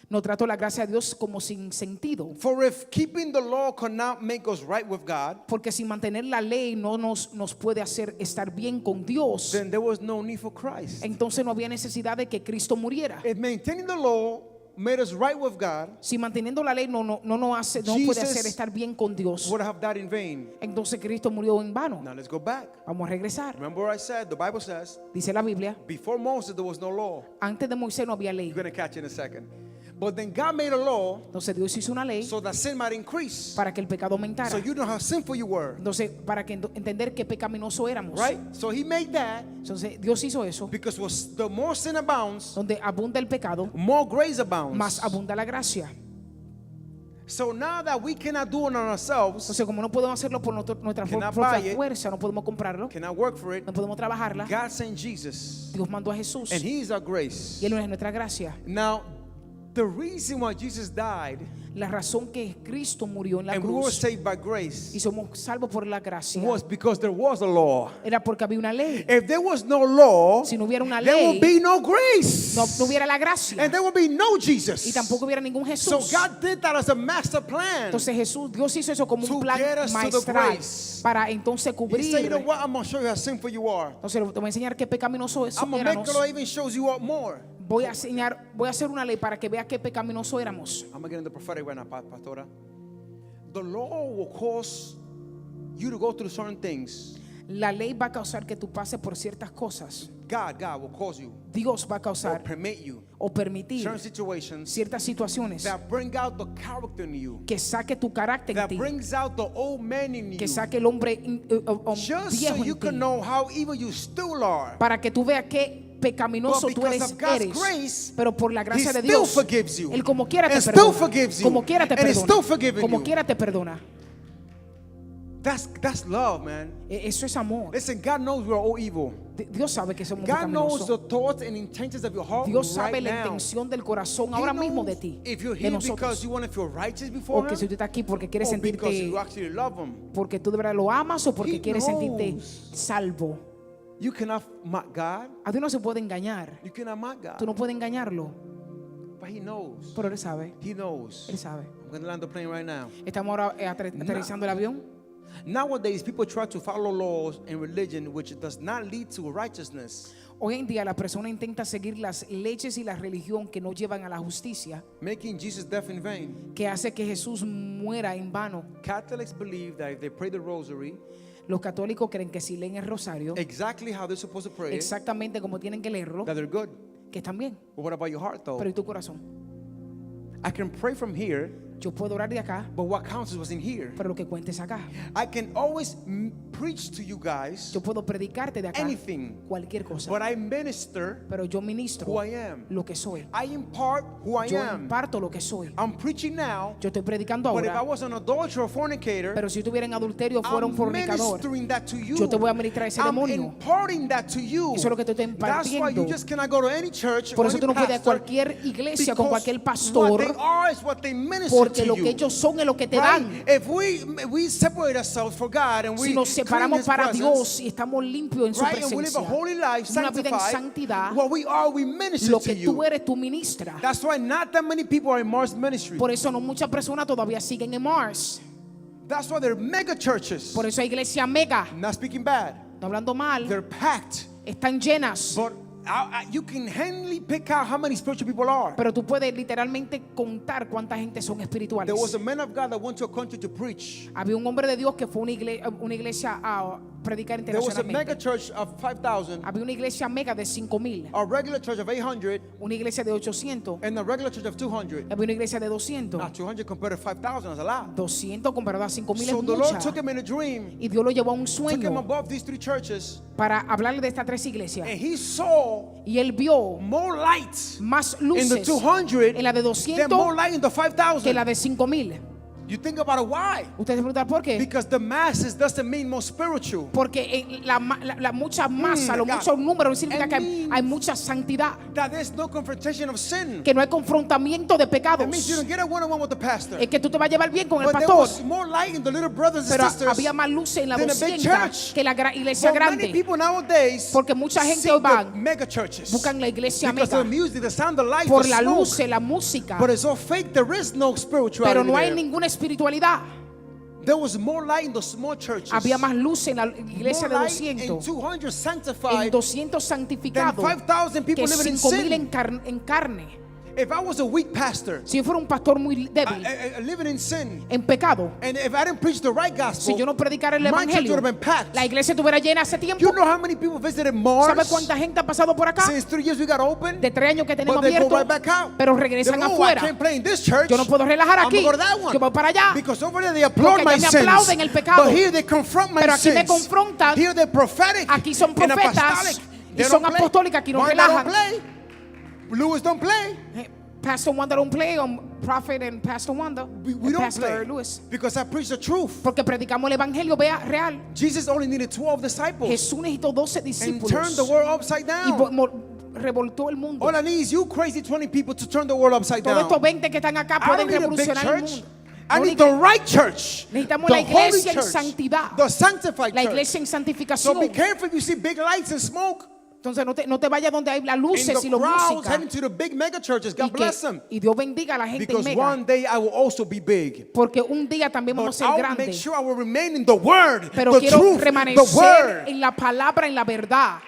No trato la gracia de Dios como sin sentido. For if keeping the law could not make us right with God, Porque sin mantener la ley no nos puede hacer estar bien con Dios. then there was no need for Christ. Entonces no había necesidad de que Cristo muriera. If maintaining the law made us right with God, Si manteniendo la ley no puede Jesus hacer estar bien con Dios, would have died in vain. entonces Cristo murió en vano. Now let's go back. Vamos a regresar. Remember what I said? The Bible says, Dice la Biblia, before Moses there was no law. antes de Moisés no había ley. You're going to catch it in a second. But then God made a law Entonces Dios hizo una ley so that sin might increase. para que el pecado aumentara. So you know how sinful you were, Entonces, para que entender qué pecaminoso éramos. right? So he made that Entonces, Dios hizo eso, because the more sin abounds, donde abunda el pecado, more grace abounds. más abunda la gracia. So now that we cannot do it on ourselves, Entonces, como no podemos hacerlo por nuestra Cannot propia buy it. fuerza, no podemos comprarlo, cannot work for it, no podemos trabajarla, God sent Jesus, Dios mandó a Jesús and He is our grace. y Él es nuestra gracia. Now, the reason why Jesus died La razón que Cristo murió en la and we were cruz saved by y grace somos salvos por la gracia was because there was a law. era porque había una ley. If there was no law, Si no hubiera una there ley, would be no grace, no hubiera la gracia and there would be no y Jesus. tampoco hubiera ningún So Jesús. God did that as a master plan. Entonces Dios hizo eso como To un plan get us to the maestral grace. para entonces He cubrir. said, you know what? I'm going to show you how sinful you are. Entonces te voy a enseñar qué pecaminoso I'm going to make éramos. the law even shows you up more. Voy a hacer una ley para que vea qué pecaminoso éramos. I'm going to get into the prophetic right now, Pastora. The law will cause you to go through certain things. La ley va a causar que tú pases por ciertas cosas. God will cause you Dios va a or causar permit you o permitir certain situations ciertas situaciones that bring out the character in you, que saque tu carácter en that ti, brings out the old man in you, que saque el hombre just so viejo you en can ti, know how evil you still are. para que tú veas qué pecaminoso But tú because eres, of God's grace, pero por la He gracia de still Dios, forgives you. Él como quiera te And still perdona, forgives you. como quiera te And is still perdona, forgiving como you. quiera te perdona. That's love, man. Eso es amor. Listen, God knows we're all evil. Dios sabe que somos God knows pecaminosos. the thoughts and intentions of your heart Dios sabe right la now. intención del corazón He ahora mismo knows de ti, if you're de here because nosotros. you want to feel righteous before O que si Him, tú estás aquí porque quieres or because sentirte, you actually love Him. porque tú de verdad lo amas o porque He quieres sentirte knows. salvo. You cannot mock God. A Dios no se puede engañar. You cannot mock Tú God. no puedes engañarlo, But He knows. pero Él sabe. He knows. Él sabe. I'm going to land the plane right now. Estamos ahora aterrizando el avión. Nowadays, people try to follow laws and religion which does not lead to righteousness, Hoy en día la persona intenta seguir las leyes y la religión que no llevan a la justicia, making Jesus' death in vain. que hace que Jesús muera en vano. Catholics believe that if they pray the rosary Los católicos creen que si leen el rosario exactly how they're supposed to pray, it, exactamente como tienen que leerlo, that they're good. que están bien. But what about your heart, though? Pero ¿y tu corazón? I can pray from here, Yo puedo orar de acá, but what counts is what's in here. pero lo que cuenta es acá. I can always preach to you guys Yo puedo predicarte de acá anything, cualquier cosa, but I minister pero yo ministro who I am. lo que soy. I impart who I Yo am. imparto lo que soy. I'm preaching now, Yo estoy predicando but if I ahora, was an adulterer or fornicator, pero si yo estuviera en adulterio o fuera un I'm fornicador, ministering that to you. yo te voy a ministrar ese I'm demonio. imparting that to you. Eso es lo que te estoy That's why you impartiendo. just cannot go to any church Por or eso any tú no puedes a pastor, cualquier iglesia con because cualquier what pastor, they are is what they minister porque to lo you. que ellos son es lo que te Right? dan. If we separate ourselves for God and we Si nos clean separamos His para presence, Dios y estamos limpios en su right, and we live a presencia, holy life, una vida en sanctified, santidad, what we are, we minister lo to que you. tú eres, tú ministras. That's why not that many people are in Mars ministry. Por eso no muchas personas todavía siguen en Mars. That's why they're mega churches. Por eso hay iglesias mega, Not speaking bad. no hablando mal, They're packed. están llenas. But you can handily pick out how many spiritual people are. Pero tú puedes literalmente contar cuánta gente son espirituales. There was a man of God that went to a country to preach. Había un hombre de Dios que fue a una iglesia a predicar There was a mega internacionalmente. church of 5,000, Había una iglesia mega de 5,000, a regular church of 800, una iglesia de 800, and a regular church of 200. había una iglesia de 200. Now 200 compared to 5,000 is a lot. 200 comparado a 5,000 So es the Lord mucha. took him in a dream, Y Dios lo llevó a un took him sueño above these 3 churches, para hablarle de estas 3 iglesias. and he saw Y él vio more lights más in the luces 200 en la de than 200 more light in the que la 5,000. de 5,000. You think about it, why? Ustedes se preguntan por qué. Because the masses doesn't mean more spiritual. Porque en la mucha masa, los God. muchos números, significa que It hay means- mucha santidad, That there's no confrontation of sin. que no hay confrontamiento de pecados. That means you don't get a one-on-one with the pastor. Es que tú te vas a llevar bien con el But there pastor. was more light in the little brothers and Pero sisters. había más luces en la than a big 200 church. que la iglesia But many grande. people nowadays Porque mucha gente seek hoy the van, mega churches buscan la iglesia because of mega the music, the sound, the light, por the la smoke. luz, la música. But it's all fake. There is no spirituality Pero no hay there. ninguna espiritualidad. There was more light in the small churches. Había más luz en la iglesia more de light in 200. 200 En sanctified 200 than santificados 5,000 people que living in 5,000 sin. en carne. If I was a weak pastor, Si yo fuera un pastor muy débil, living in sin, en pecado, and if I didn't preach the right si gospel, yo no predicara el my church evangelio, would have been packed. la iglesia estuviera llena hace tiempo. You know how many people visited Mars? ¿Sabe cuánta gente ha pasado por acá? Since 3 years we got open, De 3 años que tenemos but they go abierto, right back out. pero They regresan go, oh, I afuera. can't play in this church. Yo no puedo relajar I'm aquí. gonna go to that one. Yo voy para allá. Because over there they applaud Porque my allá me sins. aplauden el pecado. But here they confront my Pero aquí me sins. confrontan. Here they're prophetic Aquí son and profetas apostolic. y They son don't play. apostólicas, aquí no Wanda don't relajan. play. Lewis don't play. Pastor Wanda don't play on Prophet and Pastor Wanda. We and don't Pastor play. Lewis. Because I preach the truth. Porque predicamos el evangelio real. Jesus only needed 12 disciples Jesús necesitó 12 and discípulos turned the world upside y down. revoltó el mundo. All I need is you crazy 20 people to turn the world upside Todos down. estos 20 que están acá I pueden don't need a big revolucionar el church. mundo. I Lo need único- the right church. Necesitamos The la iglesia holy en church. santidad. The sanctified La church. iglesia en So be santificación. careful if you see big lights and smoke Entonces no te vayas donde hay las in luces y the los crowds músicas. heading to the big mega churches. God bless them. Y Dios bendiga a la gente Because mega. one day I will also be big. Porque un día también But vamos a ser I'll grandes. make sure I will remain in the word, Pero the quiero truth, the permanecer word. en la palabra, en la verdad.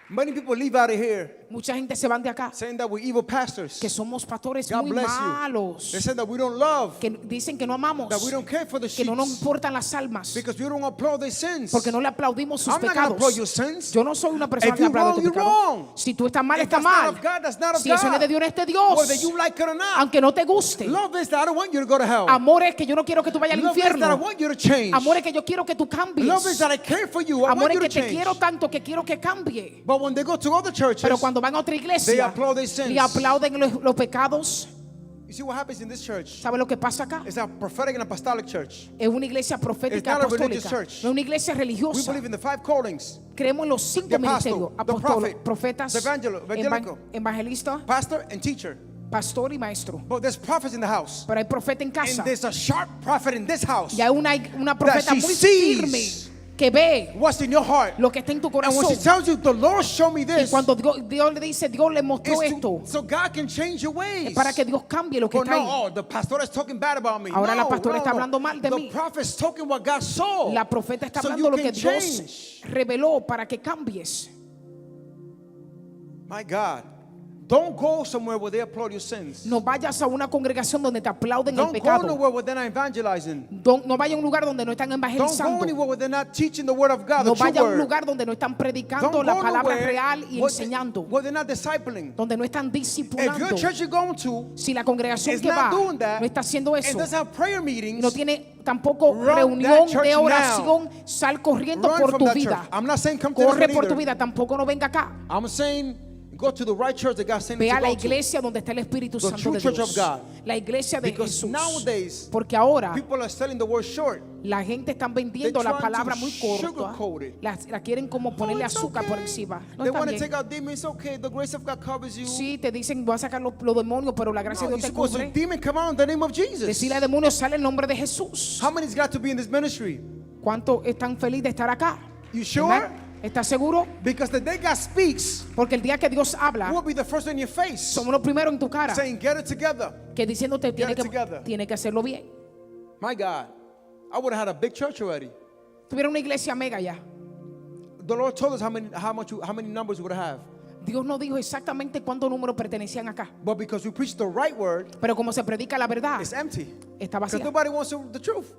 Many people leave out of here Mucha gente se van de acá saying that we're evil pastors. que somos pastores God muy bless malos, you. They say that we don't love, que dicen que no amamos, that we don't care for the que sheep no nos importan las almas, because you don't applaud their sins. porque no le aplaudimos sus I'm not going to pecados. applaud your sins. Yo no soy una persona If que you're aplaude tu wrong, you're pecado. wrong. Si tú estás mal, If estás that's not mal. of God, that's not of Si eso no es de God. Dios, no es de Dios. Whether you like it or not. Aunque no te guste. Love is that I don't want you to go to hell. Amor es que yo no quiero que tú vayas al Love is that I infierno. want you to change. Amor es que yo quiero que tú cambies. Love is that I care for you. I Amor want es you que to te change. quiero tanto que quiero que cambie. But when they go to other churches, Pero cuando van a otra they iglesia applaud their sins. y aplauden los pecados, You see what happens in this church? ¿sabe lo que pasa acá? It's a prophetic and apostolic church. Es una iglesia profética It's not a religious apostólica. church. No es una iglesia We religiosa. believe in the 5 callings: Creemos en los 5 the apostle, ministerios: the apóstol, prophet, profetas, the evangelical, evangelista, pastor, and teacher. pastor y maestro. But there's prophets in the house. Pero hay profeta en casa. And there's a sharp prophet in this house Y hay una profeta she muy sees firme que ve what's in your heart. lo que está en tu And when corazón. she tells you, the Lord showed me Y this, cuando Dios le dice, Dios le mostró it's esto, so God can change your ways. es para que Dios cambie lo que Oh está ahí. no, oh, the pastor is talking bad about me. Ahora la No, pastora no, está no. hablando mal de The mí. prophet's talking what God saw. La profeta está So hablando you lo que can Dios change. reveló para que cambies. My God. Don't go somewhere where they applaud your sins. No vayas a una congregación donde te aplauden el Don't go pecado. nowhere where they're not evangelizing. No vaya a un lugar donde no están Don't go evangelizando. anywhere where they're not teaching the word of God, No the true vaya a un word. lugar donde no están predicando Don't la go palabra nowhere real y where enseñando. where they're not discipling. Donde no están If discipulando. your church you're going to Si la congregación is que va not doing that, no está haciendo and eso, doesn't have prayer y meetings, no tiene tampoco Run reunión that church de now. oración, sal corriendo run por from tu that vida. church. I'm not saying come to this Corre one por tu either. vida, tampoco no venga acá. I'm saying go to the right church that God sent you Ve to a la go to. iglesia donde está el Espíritu The Santo true de church Dios. of God. La iglesia de Because Jesús. nowadays, Porque ahora people are selling the word short. la gente está vendiendo They're la trying palabra to muy corta. sugarcoat it. La quieren como ponerle Oh, it's azúcar por okay. encima. No They está want to bien. take out demons. It's okay. The grace of God covers you. Sí, te dicen, voy a sacar los demonios, pero la gracia No, de you're Dios te supposed to cubre. demon come out in the name of Jesus. Decirle a demonios, sale el nombre de Jesús. How many's got to be in this ministry? ¿Cuántos están felices de estar acá? You sure? Amen. ¿Estás seguro? Because the day God speaks, Porque el día que Dios habla, we'll be the first in your face, somos los primeros en tu cara, saying, "Get it together." que diciéndote it together. tiene que hacerlo bien. My God, I would have had a big church already. Tuviera una iglesia mega ya. The Lord told us how many numbers we would have. Dios no dijo exactamente cuántos números pertenecían acá. But because we preach the right word, Pero como se predica la verdad, it's empty. está Because vacía. nobody wants the truth.